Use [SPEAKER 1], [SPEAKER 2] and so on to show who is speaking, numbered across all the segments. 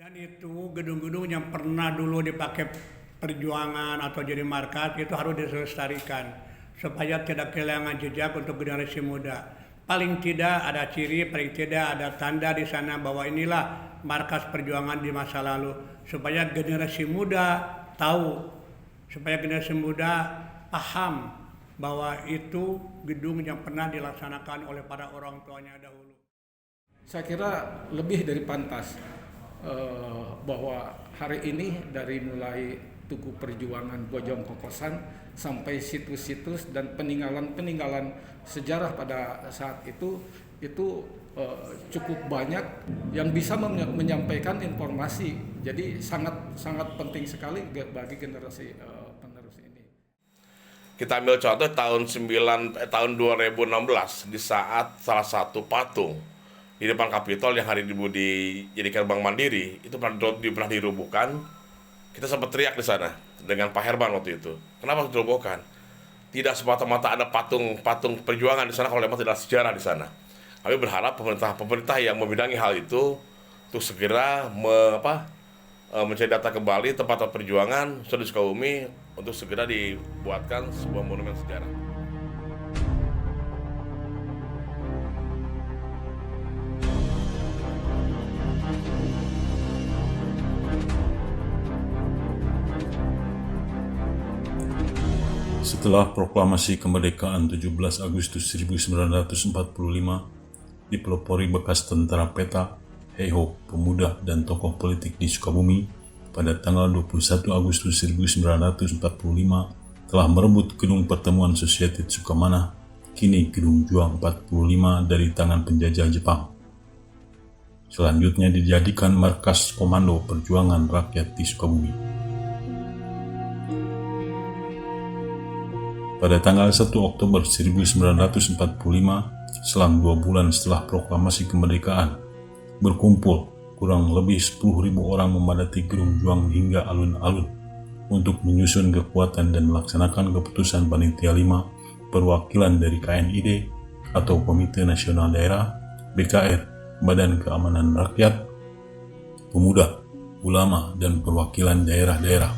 [SPEAKER 1] Dan itu gedung-gedung yang pernah dulu dipakai perjuangan atau jadi markas itu harus dilestarikan supaya tidak kehilangan jejak untuk generasi muda. Paling tidak ada ciri, paling tidak ada tanda di sana bahwa inilah markas perjuangan di masa lalu supaya generasi muda tahu, supaya generasi muda paham bahwa itu gedung yang pernah dilaksanakan oleh para orang tuanya dahulu.
[SPEAKER 2] Saya kira lebih dari pantas bahwa hari ini dari mulai Tugu Perjuangan Bojong Kokosan sampai situs-situs dan peninggalan-peninggalan sejarah pada saat itu cukup banyak yang bisa menyampaikan informasi. Jadi sangat penting sekali bagi generasi penerus ini.
[SPEAKER 3] Kita ambil contoh tahun 2016 di saat salah satu patung di depan Kapitol yang hari ini dijadikan Bank Mandiri itu pernah dirobohkan. Kita sempat teriak di sana dengan Pak Herman waktu itu. Kenapa dirobohkan? Tidak semata-mata ada patung perjuangan di sana kalau memang tidak ada sejarah di sana. Kami berharap pemerintah yang membidangi hal itu untuk segera mencari data kembali tempat perjuangan di Sukabumi untuk segera dibuatkan sebuah monumen sejarah.
[SPEAKER 4] Setelah proklamasi kemerdekaan 17 Agustus 1945, dipelopori bekas tentara peta, Heiho, pemuda dan tokoh politik di Sukabumi, pada tanggal 21 Agustus 1945 telah merebut Gedung Pertemuan Society Sukamana, kini Gedung Juang 45 dari tangan penjajah Jepang. Selanjutnya dijadikan markas Komando Perjuangan Rakyat di Sukabumi. Pada tanggal 1 Oktober 1945, selang 2 bulan setelah proklamasi kemerdekaan, berkumpul kurang lebih 10.000 orang memadati Gedung Juang hingga alun-alun untuk menyusun kekuatan dan melaksanakan keputusan Panitia 5 perwakilan dari KNID atau Komite Nasional Daerah, BKR, Badan Keamanan Rakyat, Pemuda, Ulama, dan perwakilan daerah-daerah.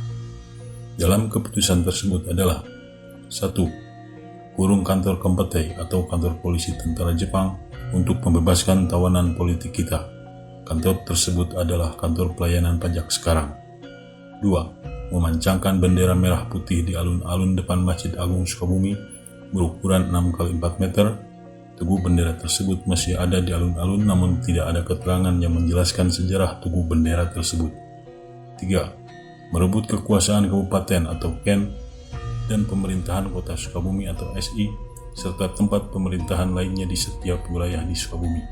[SPEAKER 4] Dalam keputusan tersebut adalah 1. Kurung kantor Kempetei atau kantor polisi tentara Jepang untuk membebaskan tawanan politik kita. Kantor tersebut adalah kantor pelayanan pajak sekarang. 2. Memancangkan bendera merah putih di alun-alun depan Masjid Agung Sukabumi berukuran 6x4 meter. Tugu bendera tersebut masih ada di alun-alun namun tidak ada keterangan yang menjelaskan sejarah tugu bendera tersebut. 3. Merebut kekuasaan kabupaten atau Ken dan pemerintahan kota Sukabumi atau SI, serta tempat pemerintahan lainnya di setiap wilayah di Sukabumi.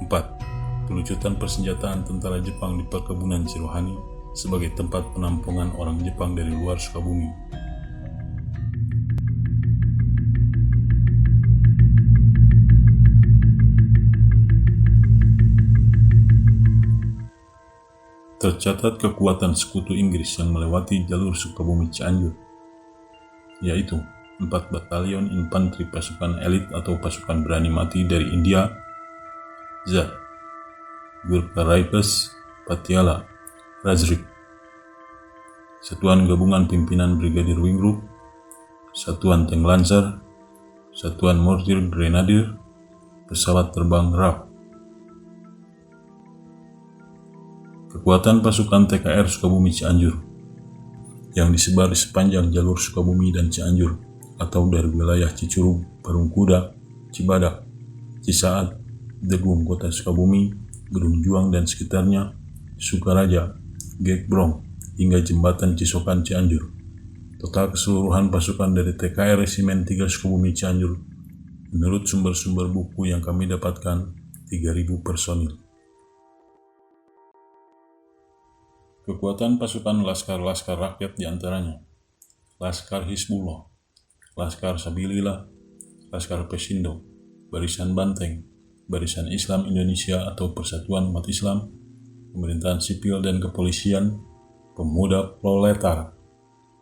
[SPEAKER 4] 4. Pelucutan persenjataan tentara Jepang di perkebunan Cirohani sebagai tempat penampungan orang Jepang dari luar Sukabumi. Tercatat kekuatan sekutu Inggris yang melewati jalur Sukabumi Cianjur, yaitu 4 batalion infanteri pasukan elit atau pasukan berani mati dari India, ZAR, Gurkha Rifles, Patiala, Razrik, Satuan Gabungan Pimpinan Brigadir Wing Group, Satuan Tank Lancer, Satuan Mortir Grenadier, pesawat terbang RAF. Kekuatan pasukan TKR Sukabumi Cianjur yang disebar di sepanjang jalur Sukabumi dan Cianjur atau dari wilayah Cicurug, Parung Kuda, Cibadak, Cisaat, Degung Kota Sukabumi, Gedung Juang dan sekitarnya, Sukaraja, Gekbrong, hingga Jembatan Cisokan Cianjur. Total keseluruhan pasukan dari TKR Resimen 3 Sukabumi Cianjur menurut sumber-sumber buku yang kami dapatkan 3.000 personil. Kekuatan pasukan laskar-laskar rakyat diantaranya Laskar Hizbullah, Laskar Sabilillah, Laskar Pesindo, Barisan Banteng, Barisan Islam Indonesia atau Persatuan Umat Islam, Pemerintahan Sipil dan Kepolisian, Pemuda Proletar,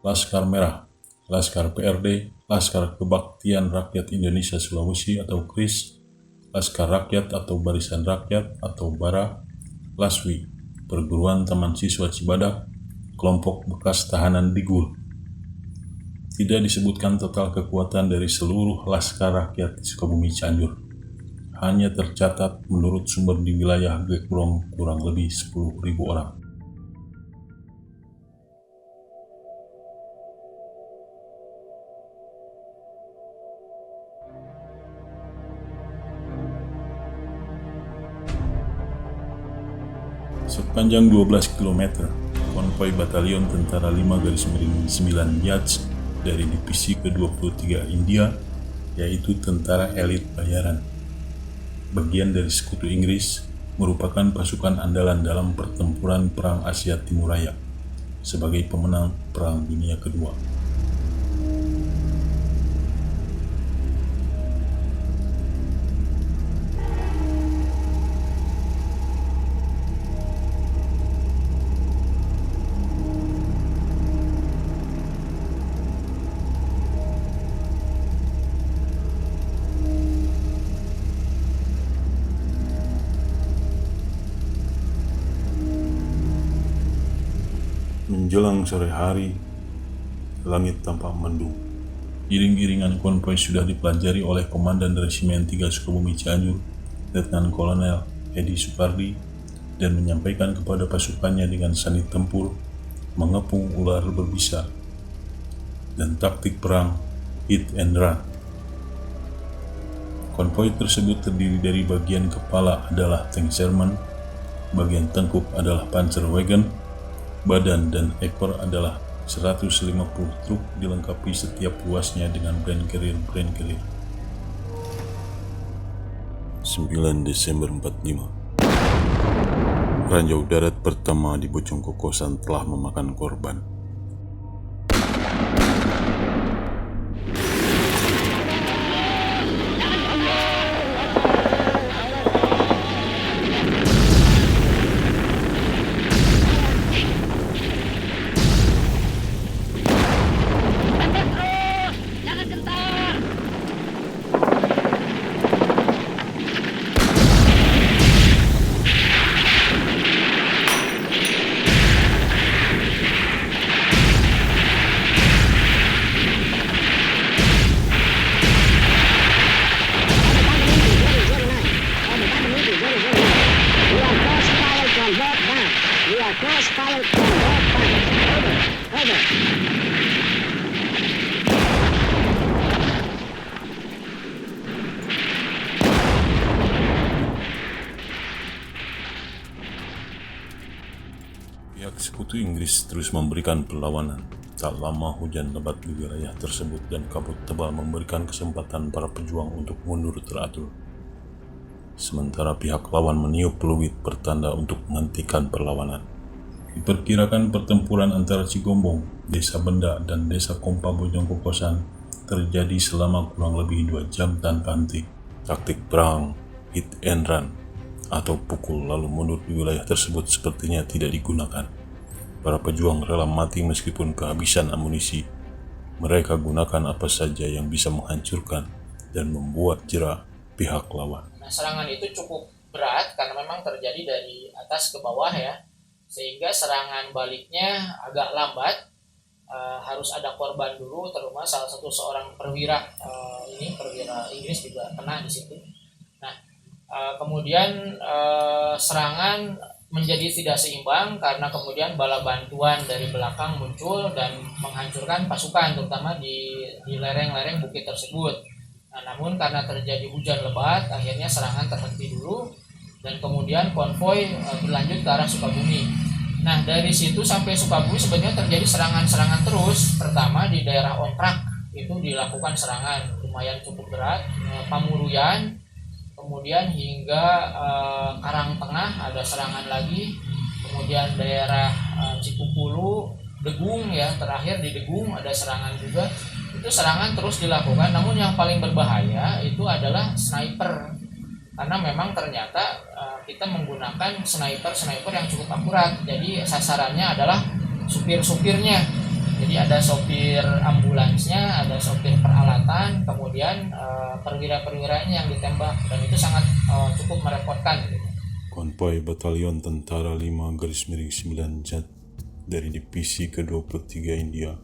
[SPEAKER 4] Laskar Merah, Laskar PRD, Laskar Kebaktian Rakyat Indonesia Sulawesi atau KRIS, Laskar Rakyat atau Barisan Rakyat atau BARA, LASWI, Perguruan Taman Siswa Cibadak, kelompok bekas tahanan di GUL. Tidak disebutkan total kekuatan dari seluruh Laskar Rakyat Sukabumi Cianjur. Hanya tercatat menurut sumber di wilayah Gekrong kurang lebih 10.000 orang. Sepanjang 12 km, konvoi Batalion Tentara 5-9 Yats dari Divisi ke-23 India, yaitu tentara elit bayaran, bagian dari Sekutu Inggris, merupakan pasukan andalan dalam pertempuran Perang Asia Timur Raya sebagai pemenang Perang Dunia Kedua. Menjelang sore hari, langit tampak mendung. Iring-iringan konvoi sudah dipelajari oleh Komandan Resimen 3 Sukabumi Cianjur, Letnan Kolonel Edi Supardi, dan menyampaikan kepada pasukannya dengan seni tempur, mengepung ular berbisa, dan taktik perang hit and run. Konvoi tersebut terdiri dari bagian kepala adalah tank Sherman, bagian tengkuk adalah Panzerwagen, badan dan ekor adalah 150 truk dilengkapi setiap ruasnya dengan brand carrier. 9 Desember 45. Ranjau darat pertama di Bojong Kokosan telah memakan korban. Pihak Sekutu Inggris terus memberikan perlawanan. Tak lama hujan lebat di wilayah tersebut dan kabut tebal memberikan kesempatan para pejuang untuk mundur teratur. Sementara pihak lawan meniup peluit pertanda untuk menghentikan perlawanan. Diperkirakan pertempuran antara Cigombong, Desa Benda, dan Desa Kompa Bojong Kokosan terjadi selama kurang lebih 2 jam tanpa henti. Taktik perang hit and run atau pukul lalu mundur di wilayah tersebut sepertinya tidak digunakan. Para pejuang rela mati meskipun kehabisan amunisi. Mereka gunakan apa saja yang bisa menghancurkan dan membuat jera pihak lawan.
[SPEAKER 5] Nah, serangan itu cukup berat karena memang terjadi dari atas ke bawah ya, sehingga serangan baliknya agak lambat. Harus ada korban dulu, terutama salah satu seorang perwira perwira Inggris juga kena di situ. Nah, kemudian serangan menjadi tidak seimbang karena kemudian bala bantuan dari belakang muncul dan menghancurkan pasukan terutama di lereng-lereng bukit tersebut. Nah, namun karena terjadi hujan lebat, akhirnya serangan terhenti dulu dan kemudian konvoi berlanjut ke arah Sukabumi. Nah, dari situ sampai Sukabumi sebenarnya terjadi serangan-serangan terus. Pertama di daerah Ontrak itu dilakukan serangan lumayan cukup berat, Pamuruyan, kemudian hingga Karang Tengah ada serangan lagi, kemudian daerah Cikupulu, Degung ya, terakhir di Degung ada serangan juga. Itu serangan terus dilakukan, namun yang paling berbahaya itu adalah sniper, karena memang ternyata kita menggunakan sniper yang cukup akurat. Jadi sasarannya adalah supir-supirnya. Jadi ada sopir ambulansnya, ada sopir peralatan, kemudian perwira-perwiranya yang ditembak, dan itu sangat cukup merepotkan gitu.
[SPEAKER 4] konvoi Batalion Tentara 5-9 Jet dari Divisi ke-23 India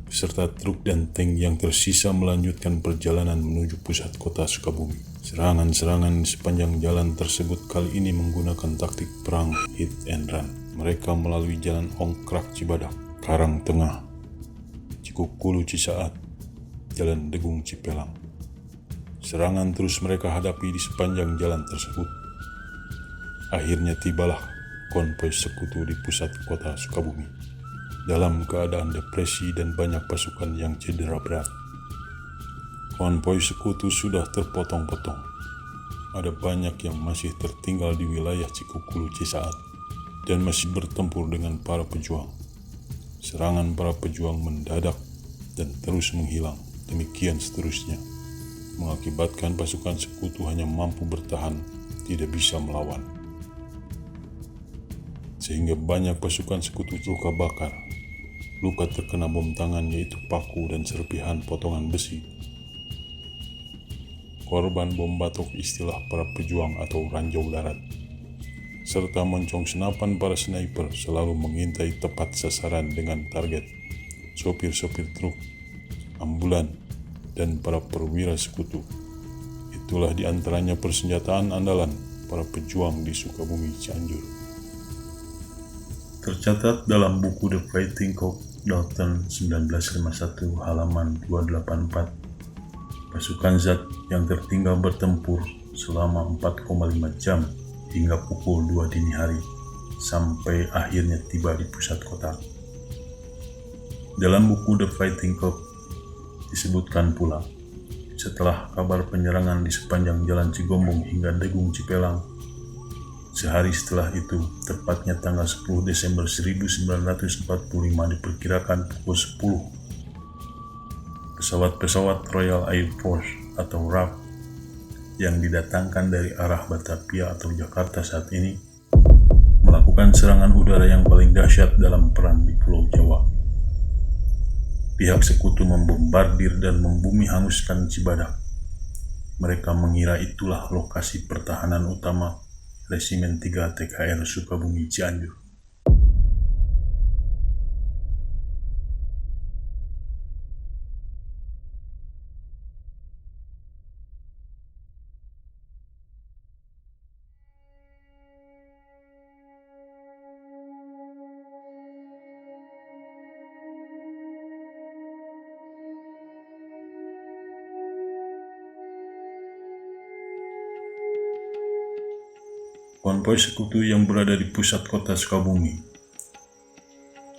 [SPEAKER 4] beserta truk dan tank yang tersisa melanjutkan perjalanan menuju pusat kota Sukabumi. Serangan-serangan di sepanjang jalan tersebut kali ini menggunakan taktik perang hit and run. Mereka melalui jalan Ongkrak Cibadak, Karang Tengah, Cikukulu Cisaat, Jalan Degung Cipelang. Serangan terus mereka hadapi di sepanjang jalan tersebut. Akhirnya tibalah konvoi sekutu di pusat kota Sukabumi dalam keadaan depresi dan banyak pasukan yang cedera berat. Konvoi sekutu sudah terpotong-potong. Ada banyak yang masih tertinggal di wilayah Cikukulu Cisaat dan masih bertempur dengan para pejuang. Serangan para pejuang mendadak dan terus menghilang. Demikian seterusnya, mengakibatkan pasukan sekutu hanya mampu bertahan, tidak bisa melawan. Sehingga banyak pasukan sekutu luka bakar, luka terkena bom tangan yaitu paku dan serpihan potongan besi. Korban bom batok istilah para pejuang atau ranjau darat, serta moncong senapan para sniper selalu mengintai tepat sasaran dengan target sopir-sopir truk, ambulan, dan para perwira sekutu. Itulah diantaranya persenjataan andalan para pejuang di Sukabumi Cianjur. Tercatat dalam buku The Fighting Cock Dalton 1951 halaman 284, pasukan Zat yang tertinggal bertempur selama 4,5 jam hingga pukul 2 dini hari sampai akhirnya tiba di pusat kota. Dalam buku The Fighting Cock disebutkan pula, setelah kabar penyerangan di sepanjang jalan Cigombong hingga Degung Cipelang, sehari setelah itu, tepatnya tanggal 10 Desember 1945 diperkirakan pukul 10, pesawat-pesawat Royal Air Force atau RAF yang didatangkan dari arah Batavia atau Jakarta saat ini melakukan serangan udara yang paling dahsyat dalam perang di Pulau Jawa. Pihak sekutu membombardir dan membumi hanguskan Cibadak. Mereka mengira itulah lokasi pertahanan utama Resimen 3 TKR Sukabumi Cianjur. Konvoi sekutu yang berada di pusat kota Sukabumi.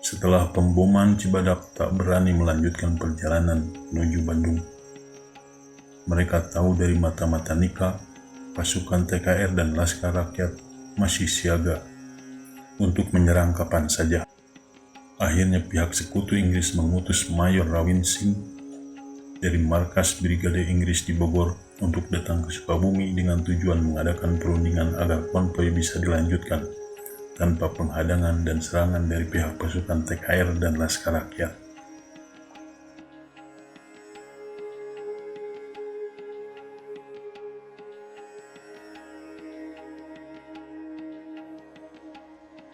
[SPEAKER 4] Setelah pemboman Cibadak tak berani melanjutkan perjalanan menuju Bandung. Mereka tahu dari mata-mata Nika, pasukan TKR dan Laskar Rakyat masih siaga untuk menyerang kapan saja. Akhirnya pihak sekutu Inggris mengutus Mayor Rawinsing dari markas Brigade Inggris di Bogor untuk datang ke Sukabumi dengan tujuan mengadakan perundingan agar konvoi bisa dilanjutkan tanpa penghadangan dan serangan dari pihak pasukan TKR dan Laskar Rakyat.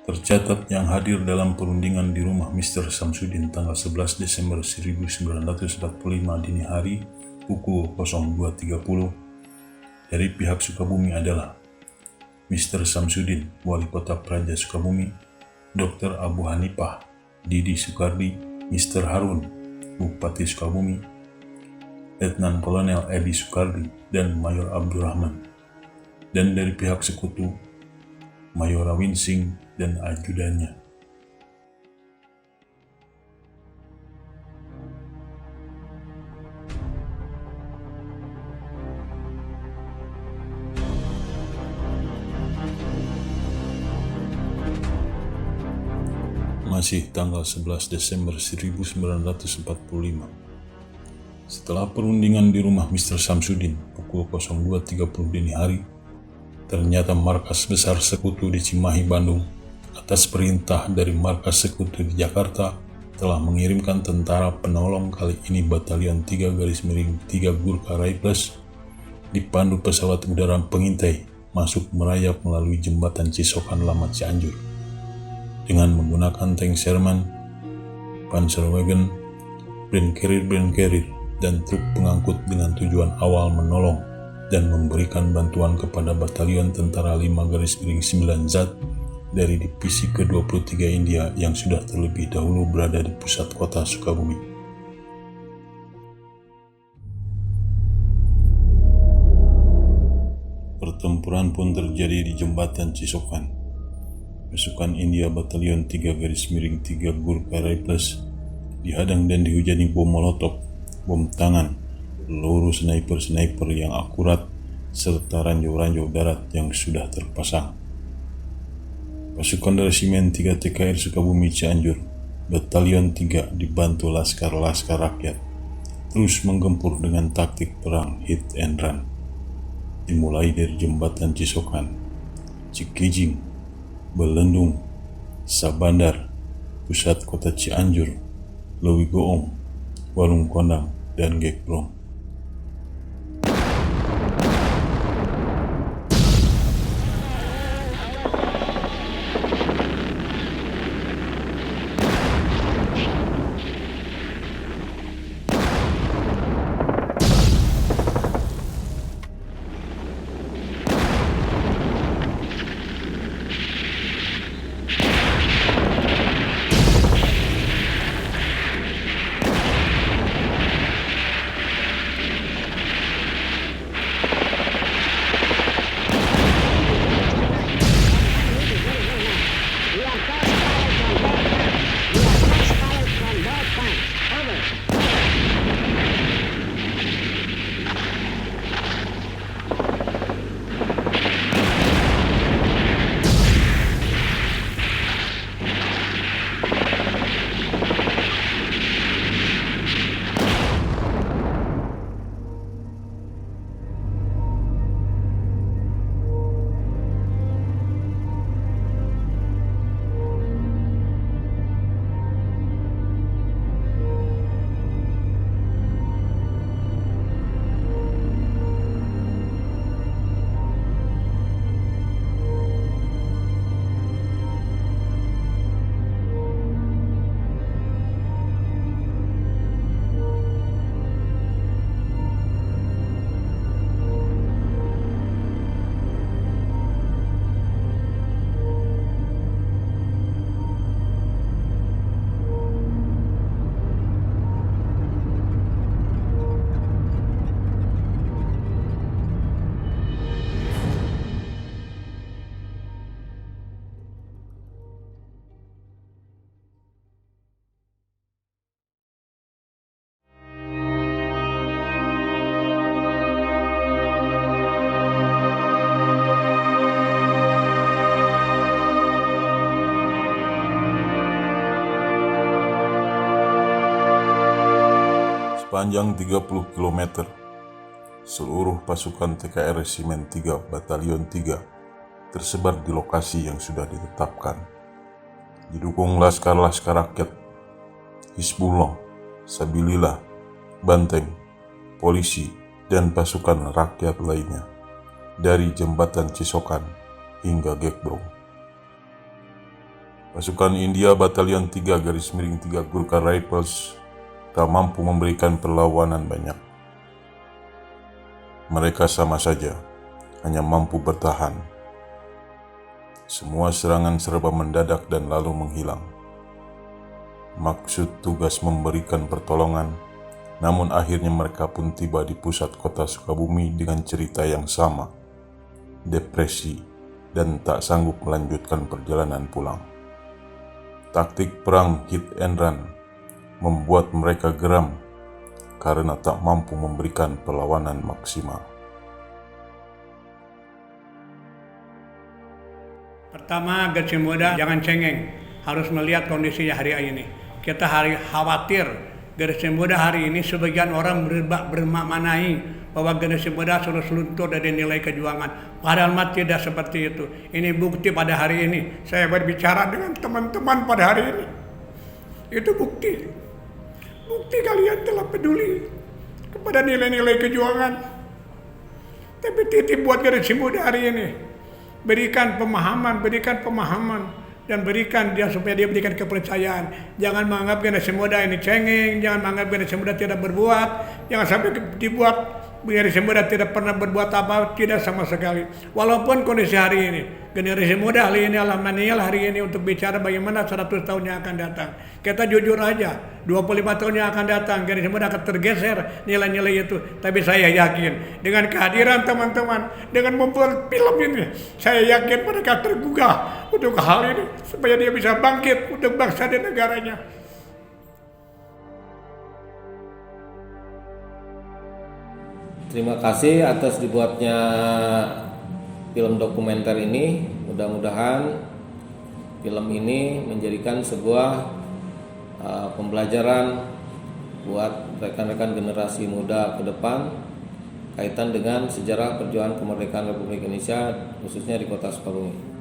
[SPEAKER 4] Tercatat yang hadir dalam perundingan di rumah Mr. Samsudin tanggal 11 Desember 1945 dini hari pukul 02.30 dari pihak Sukabumi adalah Mr. Samsudin, Wali Kota Praja Sukabumi, Dr. Abu Hanifah, Didi Soekardi, Mr. Harun, Bupati Sukabumi, Letnan Kolonel Edi Soekardi, dan Mayor Abdurrahman. Dan dari pihak sekutu, Mayor Rawinsing dan ajudannya. Masih tanggal 11 Desember 1945. Setelah perundingan di rumah Mr. Samsudin pukul 02.30 dini hari, ternyata markas besar sekutu di Cimahi, Bandung, atas perintah dari markas sekutu di Jakarta, telah mengirimkan tentara penolong, kali ini Batalion 3-3 Gurkha Rifles, dipandu pesawat udara pengintai masuk merayap melalui jembatan Cisokan Lama Cianjur dengan menggunakan tank Sherman, Panzerwagen, Brand Carrier, dan truk pengangkut dengan tujuan awal menolong dan memberikan bantuan kepada Batalion Tentara 5-9 Zat dari Divisi ke-23 India yang sudah terlebih dahulu berada di pusat kota Sukabumi. Pertempuran pun terjadi di jembatan Cisokan. Pasukan India Batalion 3-3 Gurkha Rifles dihadang dan dihujani bom molotov, bom tangan, peluru sniper yang akurat, serta ranjau-ranjau darat yang sudah terpasang. Pasukan Resimen 3 TKR Sukabumi Cianjur, Batalion 3 dibantu laskar-laskar rakyat, terus menggempur dengan taktik perang hit and run. Dimulai dari jembatan Cisokan, Cikijing, Belendung, Sabandar, pusat kota Cianjur, Lewi Goong, Warung Kondang, dan Gekbrong. Sepanjang 30 km, seluruh pasukan TKR Resimen 3 Batalion 3 tersebar di lokasi yang sudah ditetapkan. Didukung laskar-laskar rakyat, Hizbullah, Sabilillah, Banteng, polisi, dan pasukan rakyat lainnya dari jembatan Cisokan hingga Gekbrong. Pasukan India Batalion 3-3 Gurkha Rifles tak mampu memberikan perlawanan banyak. Mereka sama saja, hanya mampu bertahan. Semua serangan serba mendadak dan lalu menghilang. Maksud tugas memberikan pertolongan, namun akhirnya mereka pun tiba di pusat kota Sukabumi dengan cerita yang sama, depresi, dan tak sanggup melanjutkan perjalanan pulang. Taktik perang hit and run membuat mereka geram karena tak mampu memberikan perlawanan maksimal.
[SPEAKER 1] Pertama, generasi muda jangan cengeng, harus melihat kondisinya hari ini. Kita khawatir generasi muda hari ini sebagian orang bermaknai bahwa generasi muda sudah luntur dari nilai kejuangan. Padahal tidak seperti itu. Ini bukti pada hari ini. Saya berbicara dengan teman-teman pada hari ini. Itu bukti. Bukti kalian telah peduli kepada nilai-nilai kejuangan. Tapi titip buat generasi muda hari ini. berikan pemahaman dan berikan dia supaya dia berikan kepercayaan. Jangan menganggap generasi muda ini cengeng, jangan menganggap generasi muda tidak berbuat, jangan sampai dibuat generasi muda tidak pernah berbuat apa, tidak sama sekali. Walaupun kondisi hari ini, generasi muda hari ini alhamdulillah hari ini untuk bicara bagaimana 100 tahun yang akan datang. Kita jujur aja, 25 tahun yang akan datang, generasi muda akan tergeser nilai-nilai itu. Tapi saya yakin, dengan kehadiran teman-teman, dengan membuat film ini, saya yakin mereka tergugah untuk hal ini, supaya dia bisa bangkit untuk bangsa dan negaranya.
[SPEAKER 6] Terima kasih atas dibuatnya film dokumenter ini. Mudah-mudahan film ini menjadikan sebuah pembelajaran buat rekan-rekan generasi muda ke depan kaitan dengan sejarah perjuangan kemerdekaan Republik Indonesia, khususnya di Kota Sukabumi.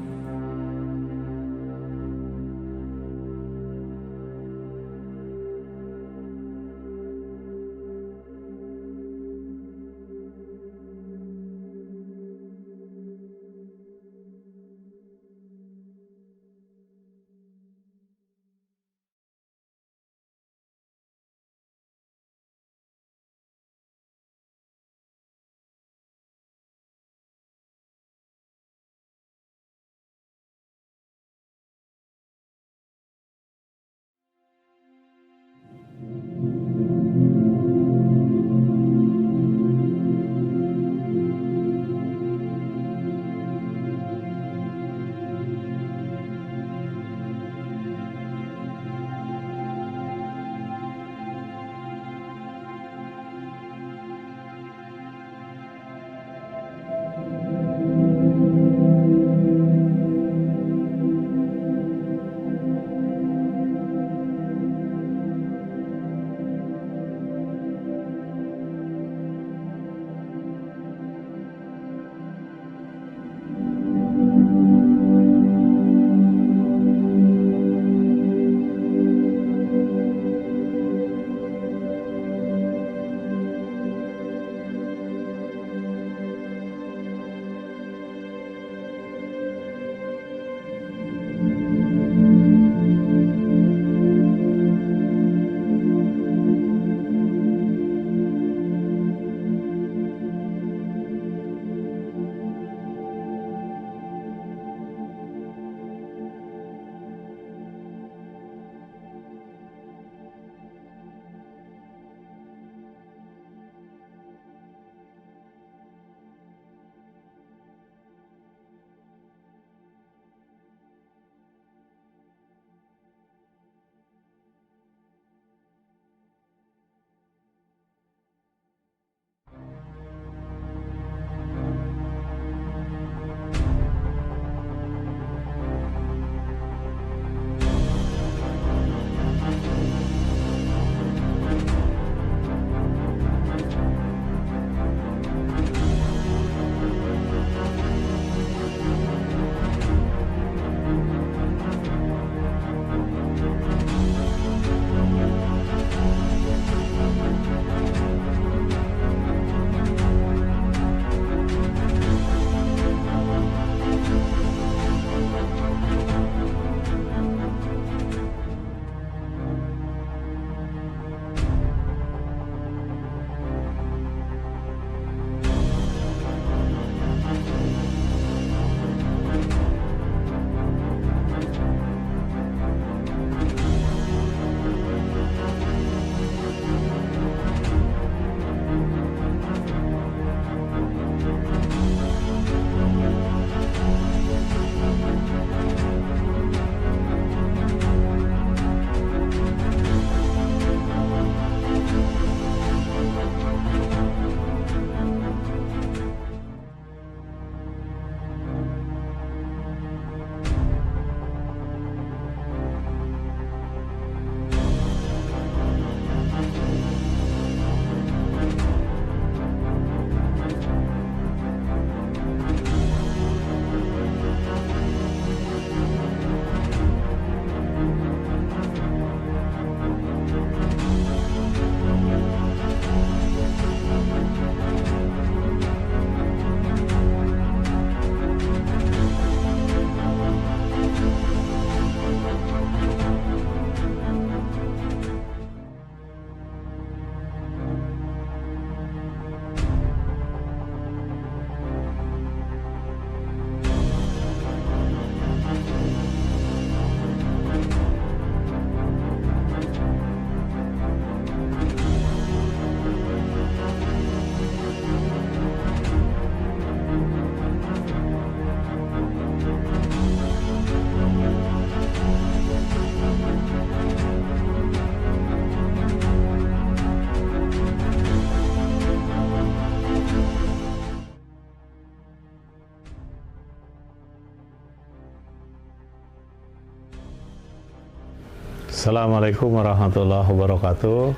[SPEAKER 7] Assalamualaikum warahmatullahi wabarakatuh.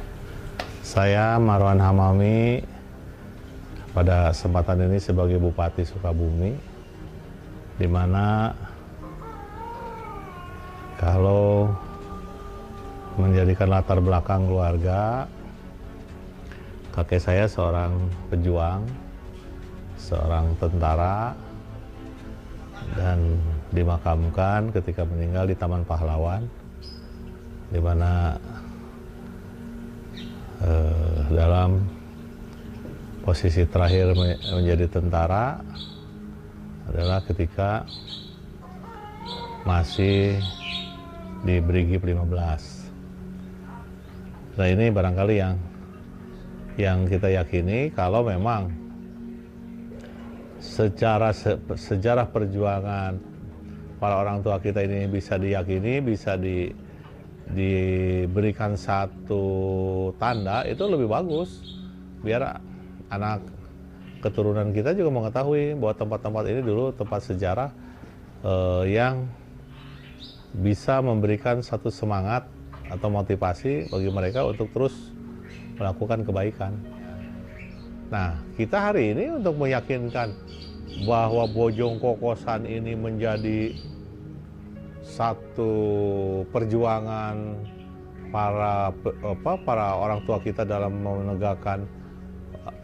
[SPEAKER 7] Saya Marwan Hamami pada kesempatan ini sebagai Bupati Sukabumi, di mana kalau menjadikan latar belakang keluarga, kakek saya seorang pejuang, seorang tentara, dan dimakamkan ketika meninggal di Taman Pahlawan, di mana dalam posisi terakhir menjadi tentara adalah ketika masih di Brigif 15. Nah, ini barangkali yang kita yakini, kalau memang sejarah perjuangan para orang tua kita ini bisa diyakini, bisa diberikan satu tanda, itu lebih bagus, biar anak keturunan kita juga mengetahui bahwa tempat-tempat ini dulu tempat sejarah yang bisa memberikan satu semangat atau motivasi bagi mereka untuk terus melakukan kebaikan. Nah, kita hari ini untuk meyakinkan bahwa Bojong Kokosan ini menjadi satu perjuangan para orang tua kita dalam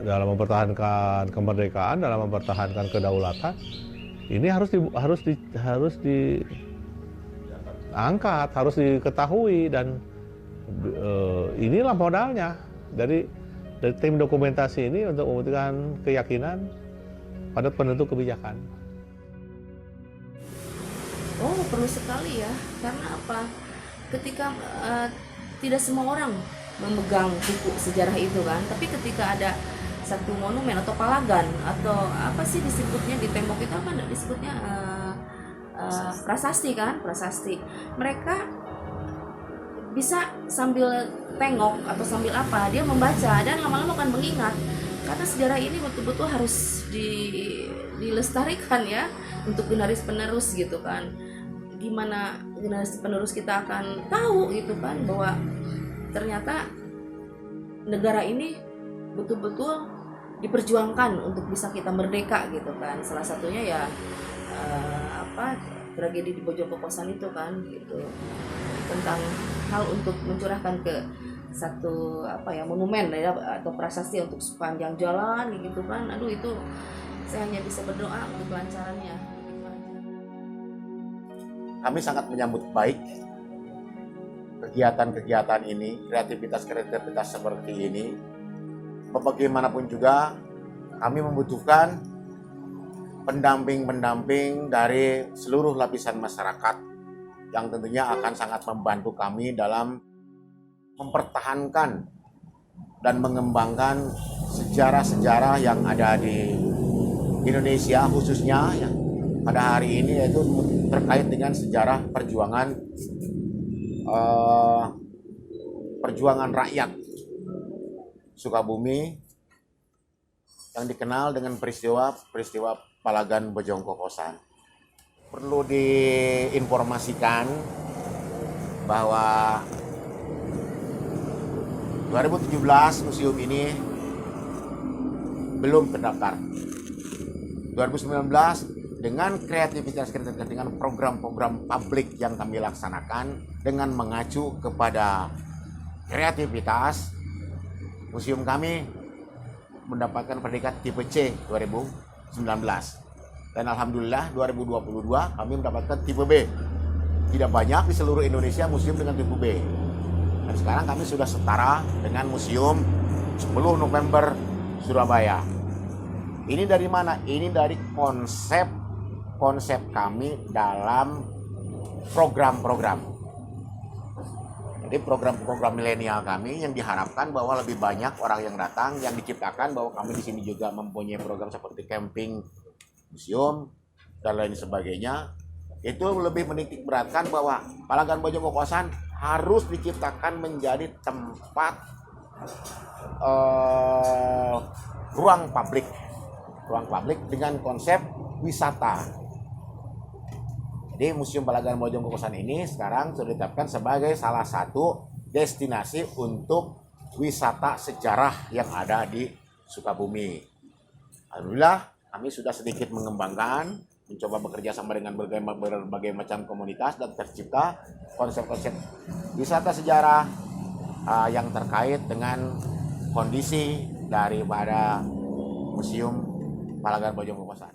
[SPEAKER 7] mempertahankan kemerdekaan, dalam mempertahankan kedaulatan, ini harus diangkat, harus diketahui, dan inilah modalnya dari tim dokumentasi ini untuk memberikan keyakinan pada penentu kebijakan.
[SPEAKER 8] Oh, perlu sekali ya, karena apa? Ketika tidak semua orang memegang buku sejarah itu kan, tapi ketika ada satu monumen atau palagan atau apa sih disebutnya di tembok itu, apa disebutnya prasasti kan, prasasti. Mereka bisa sambil tengok atau sambil apa, dia membaca dan lama-lama akan mengingat, karena sejarah ini betul-betul harus dilestarikan ya untuk generasi penerus gitu kan. Gimana generasi penerus kita akan tahu gitu kan bahwa ternyata negara ini betul-betul diperjuangkan untuk bisa kita merdeka gitu kan. Salah satunya ya tragedi di Bojong Kokosan itu kan gitu, tentang hal untuk mencurahkan ke satu monumen ya, atau prasasti untuk sepanjang jalan gitu kan. Aduh, itu saya hanya bisa berdoa untuk kelancarannya.
[SPEAKER 9] Kami sangat menyambut baik kegiatan-kegiatan ini, kreativitas seperti ini. Bagaimanapun juga kami membutuhkan pendamping dari seluruh lapisan masyarakat yang tentunya akan sangat membantu kami dalam mempertahankan dan mengembangkan sejarah-sejarah yang ada di Indonesia, khususnya yang pada hari ini, yaitu terkait dengan sejarah perjuangan rakyat Sukabumi yang dikenal dengan peristiwa Palagan Bojong Kokosan. Perlu diinformasikan bahwa 2017 museum ini belum terdaftar. 2019 dengan kreativitas dengan program-program publik yang kami laksanakan, dengan mengacu kepada kreativitas, museum kami mendapatkan predikat tipe C 2019. Dan alhamdulillah 2022 kami mendapatkan tipe B. Tidak banyak di seluruh Indonesia museum dengan tipe B. Dan sekarang kami sudah setara dengan museum 10 November Surabaya. Ini dari mana? Ini dari konsep kami dalam program-program. Jadi program-program milenial kami yang diharapkan bahwa lebih banyak orang yang datang, yang diciptakan bahwa kami di sini juga mempunyai program seperti camping, museum, dan lain sebagainya. Itu lebih menitik beratkan bahwa Palagan Bojong Kokosan harus diciptakan menjadi tempat ruang publik dengan konsep wisata. Jadi Museum Palagan Bojong Kokosan ini sekarang sudah ditetapkan sebagai salah satu destinasi untuk wisata sejarah yang ada di Sukabumi. Alhamdulillah kami sudah sedikit mengembangkan, mencoba bekerja sama dengan berbagai macam komunitas dan tercipta konsep-konsep wisata sejarah yang terkait dengan kondisi daripada Museum Palagan Bojong Kokosan.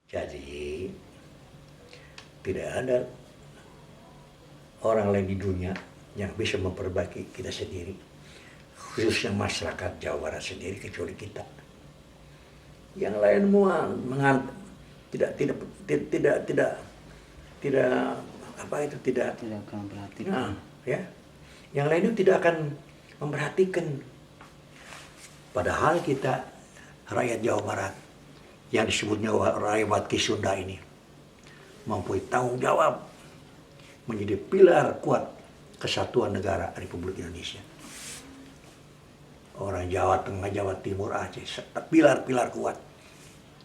[SPEAKER 10] Jadi tidak ada orang lain di dunia yang bisa memperbaiki kita sendiri, khususnya masyarakat Jawa Barat sendiri kecuali kita. Yang lain semua tidak akan memperhatikan. Nah, ya. Yang lain itu tidak akan memperhatikan. Padahal kita rakyat Jawa Barat yang disebutnya rakyat Kisunda ini mampu tanggung jawab menjadi pilar kuat kesatuan negara Republik Indonesia. Orang Jawa Tengah, Jawa Timur, Aceh, pilar-pilar kuat.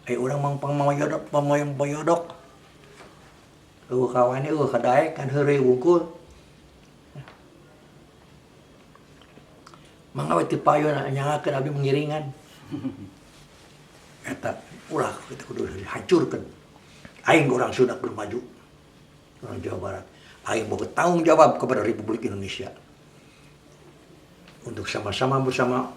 [SPEAKER 10] Orang pemamayodok, kawan ini kadai kan hari wungkul. Mangawat tipayon nyangakeun abdi mengiringan. Eta ulah kita kudu hancurkan. Aing orang Sunda bermaju, orang Jawa Barat. Aing mau bertanggung jawab kepada Republik Indonesia untuk sama-sama bersama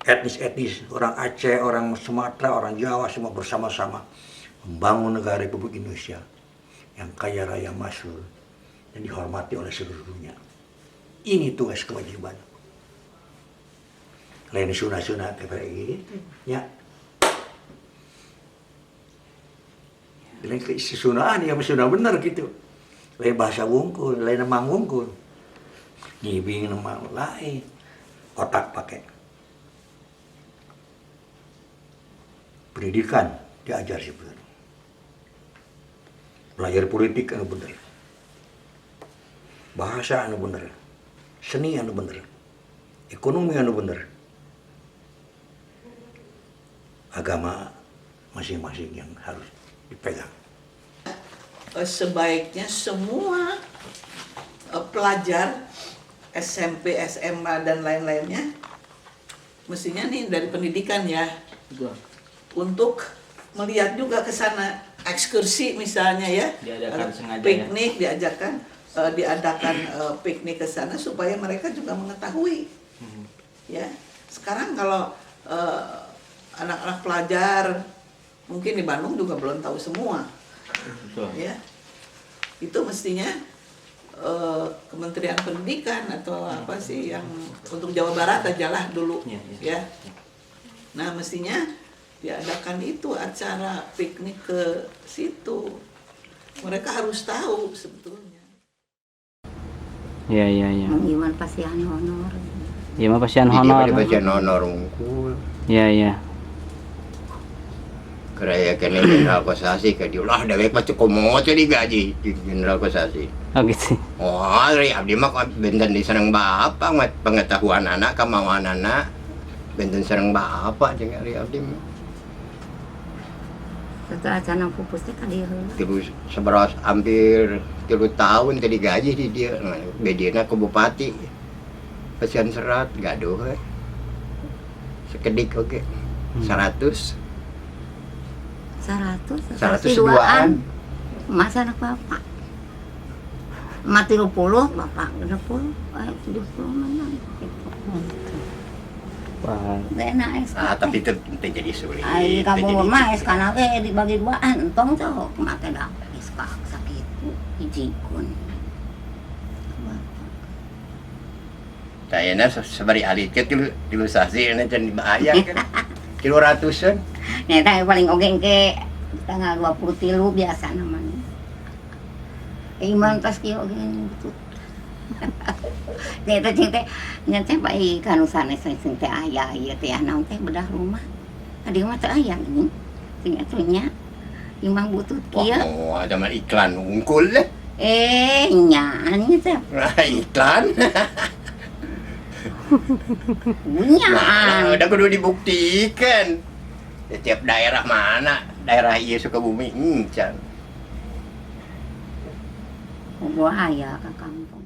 [SPEAKER 10] etnis-etnis orang Aceh, orang Sumatera, orang Jawa semua bersama-sama membangun negara Republik Indonesia yang kaya raya masyhur dan dihormati oleh seluruh dunia. Ini tugas kewajiban. Lain sunah-sunah kayak gitu, ya. Lain kesunahan ya sudah benar gitu. Lain bahasa wungkul, lain nama wungkul. Nyibing nama lain. Otak pakai. Pendidikan diajar sebenarnya. Belajar politik anu bener. Bahasa anu bener. Seni anu bener. Ekonomi anu bener. Agama masing-masing yang harus dipegang.
[SPEAKER 11] Sebaiknya semua pelajar SMP, SMA dan lain-lainnya mestinya nih dari pendidikan ya. Untuk melihat juga ke sana, ekskursi misalnya ya.
[SPEAKER 12] Diadakan sengaja
[SPEAKER 11] piknik ya. diadakan piknik ke sana supaya mereka juga mengetahui. Ya. Sekarang kalau anak-anak pelajar mungkin di Bandung juga belum tahu semua.
[SPEAKER 12] Betul.
[SPEAKER 11] Ya. Itu mestinya Kementerian Pendidikan atau apa sih yang untuk Jawa Barat ajalah dulu ya. Nah, mestinya diadakan itu acara piknik ke situ. Mereka harus tahu sebetulnya.
[SPEAKER 12] Iya.
[SPEAKER 13] Gimana pasihan honor.
[SPEAKER 12] Gimana pasihan honor?
[SPEAKER 14] Pasihan honor unggul.
[SPEAKER 12] Iya.
[SPEAKER 14] Keraya kena Jenderal Kosasi ke diulah dewek macam komodo digaji di Jenderal Kosasi.
[SPEAKER 12] Oh gitu.
[SPEAKER 14] Wah, dari abdi mah benten di sareng bapak mat pengetahuan anak, kemauan anak. Benten sareng bapak jeung ari abdi mah.
[SPEAKER 13] Setelah canang pupus teh ka dieu heula.
[SPEAKER 14] Terus seberas hampir 3 tahun tadi gaji di dia. Bedina ke bupati. Pasian serat gaduh we. Sekedik oke. 100
[SPEAKER 13] 102-an. Mas anak bapak. Mati 30, bapak 60, 70 mana gitu.
[SPEAKER 12] Wah.
[SPEAKER 13] Enak SK.
[SPEAKER 14] Tapi itu jadi sulit.
[SPEAKER 13] Ai kamu mah SK na ge dibagi duaan, entong cok make dapat SK sakitu hijikeun.
[SPEAKER 14] Tayana sabari ahli ke tilu sasi na can dibayar kan. Kilo ratusan.
[SPEAKER 13] Nyata paling oge ke tanggal 23 biasa namanya. Iman tas kieu oge gitu. Nyata cing teh nyata bae kanu sanes sing teh aya ieu teh naon teh bedah rumah. Tadi mah teu aya ini. Sing atunya imang butut kieu.
[SPEAKER 14] Oh, ada mah iklan unggul deh.
[SPEAKER 13] Nyanyi teh.
[SPEAKER 14] Iklan.
[SPEAKER 13] Punya.
[SPEAKER 14] Nah, udah kudu dibuktikan. Setiap daerah mana, daerah iya Sukabumi, can.
[SPEAKER 13] Gua aya ka kampung.